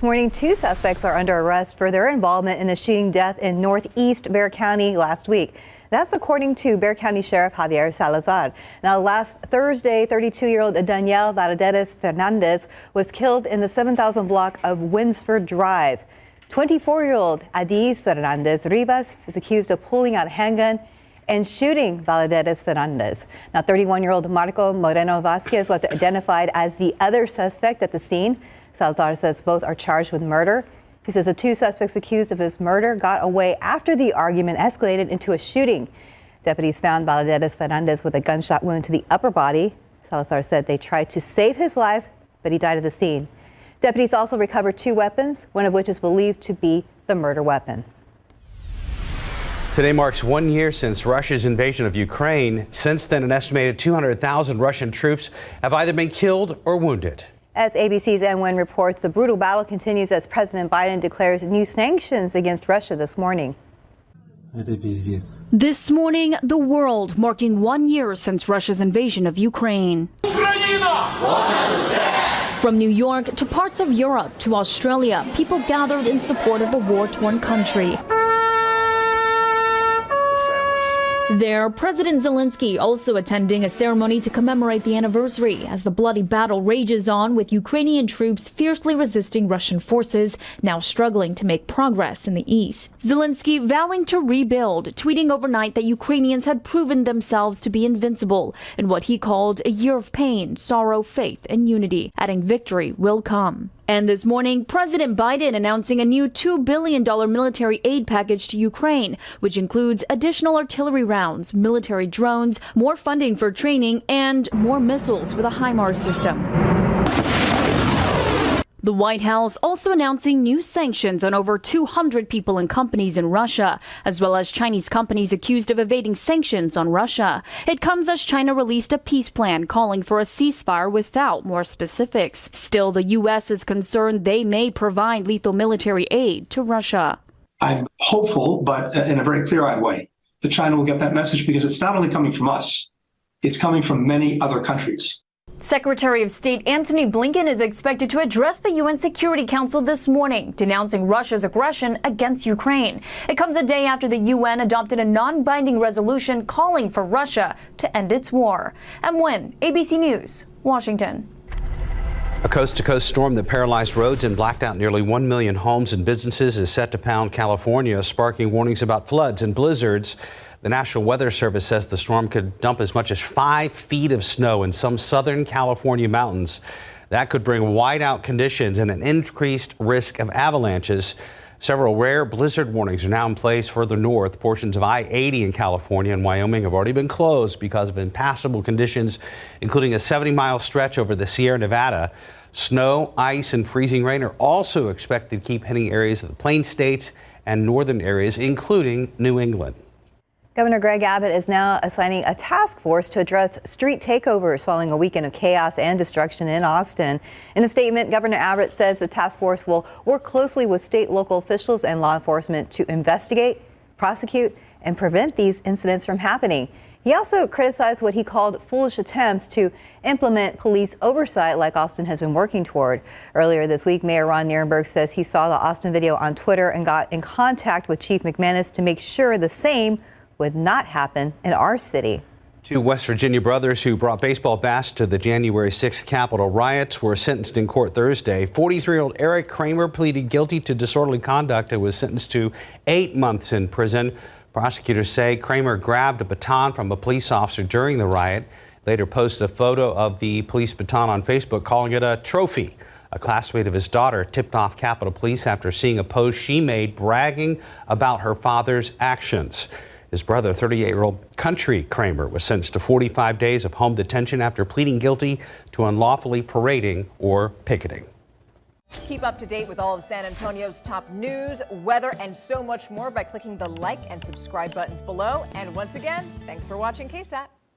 Morning, two suspects are under arrest for their involvement in the shooting death in northeast Bexar County last week. That's according to Bexar County Sheriff Javier Salazar. Now, last Thursday, 32-year-old Danielle Valadez Fernandez was killed in the 7,000 block of Winsford Drive. 24-year-old Adiz Fernandez Rivas is accused of pulling out a handgun and shooting Valadez Fernandez. Now, 31-year-old Marco Moreno Vasquez was identified as the other suspect at the scene. Salazar says both are charged with murder. He says the two suspects accused of his murder got away after the argument escalated into a shooting. Deputies found Valadez Fernandez with a gunshot wound to the upper body. Salazar said they tried to save his life, but he died at the scene. Deputies also recovered two weapons, one of which is believed to be the murder weapon. Today marks 1 year since Russia's invasion of Ukraine. Since then, an estimated 200,000 Russian troops have either been killed or wounded. As ABC's N1 reports, the brutal battle continues as President Biden declares new sanctions against Russia this morning. This morning, the world marking 1 year since Russia's invasion of Ukraine. From New York to parts of Europe to Australia, people gathered in support of the war-torn country. There, President Zelensky also attending a ceremony to commemorate the anniversary as the bloody battle rages on, with Ukrainian troops fiercely resisting Russian forces, now struggling to make progress in the east. Zelensky vowing to rebuild, tweeting overnight that Ukrainians had proven themselves to be invincible in what he called a year of pain, sorrow, faith, and unity, adding victory will come. And this morning, President Biden announcing a new $2 billion military aid package to Ukraine, which includes additional artillery rounds, military drones, more funding for training, and more missiles for the HIMARS system. The White House also announcing new sanctions on over 200 people and companies in Russia, as well as Chinese companies accused of evading sanctions on Russia. It comes as China released a peace plan calling for a ceasefire without more specifics. Still, the U.S. is concerned they may provide lethal military aid to Russia. I'm hopeful, but in a very clear-eyed way, that China will get that message, because it's not only coming from us, it's coming from many other countries. Secretary of State Antony Blinken is expected to address the UN Security Council this morning, denouncing Russia's aggression against Ukraine. It comes a day after the UN adopted a non-binding resolution calling for Russia to end its war. Wynn, ABC News, Washington. A coast-to-coast storm that paralyzed roads and blacked out nearly 1 million homes and businesses is set to pound California, sparking warnings about floods and blizzards. The National Weather Service says the storm could dump as much as 5 feet of snow in some southern California mountains. That could bring whiteout conditions and an increased risk of avalanches. Several rare blizzard warnings are now in place further north. Portions of I-80 in California and Wyoming have already been closed because of impassable conditions, including a 70-mile stretch over the Sierra Nevada. Snow, ice, and freezing rain are also expected to keep hitting areas of the Plain States and northern areas, including New England. Governor Greg Abbott is now assigning a task force to address street takeovers following a weekend of chaos and destruction in Austin. In a statement, Governor Abbott says the task force will work closely with state, local officials and law enforcement to investigate, prosecute, and prevent these incidents from happening. He also criticized what he called foolish attempts to implement police oversight like Austin has been working toward. Earlier this week, Mayor Ron Nirenberg says he saw the Austin video on Twitter and got in contact with Chief McManus to make sure the same would not happen in our city. Two West Virginia brothers who brought baseball bats to the January 6th Capitol riots were sentenced in court Thursday. 43-year-old Eric Kramer pleaded guilty to disorderly conduct and was sentenced to 8 months in prison. Prosecutors say Kramer grabbed a baton from a police officer during the riot. Later posted a photo of the police baton on Facebook, calling it a trophy. A classmate of his daughter tipped off Capitol Police after seeing a post she made bragging about her father's actions. His brother, 38-year-old Country Kramer, was sentenced to 45 days of home detention after pleading guilty to unlawfully parading or picketing. Keep up to date with all of San Antonio's top news, weather, and so much more by clicking the like and subscribe buttons below. And once again, thanks for watching KSAT.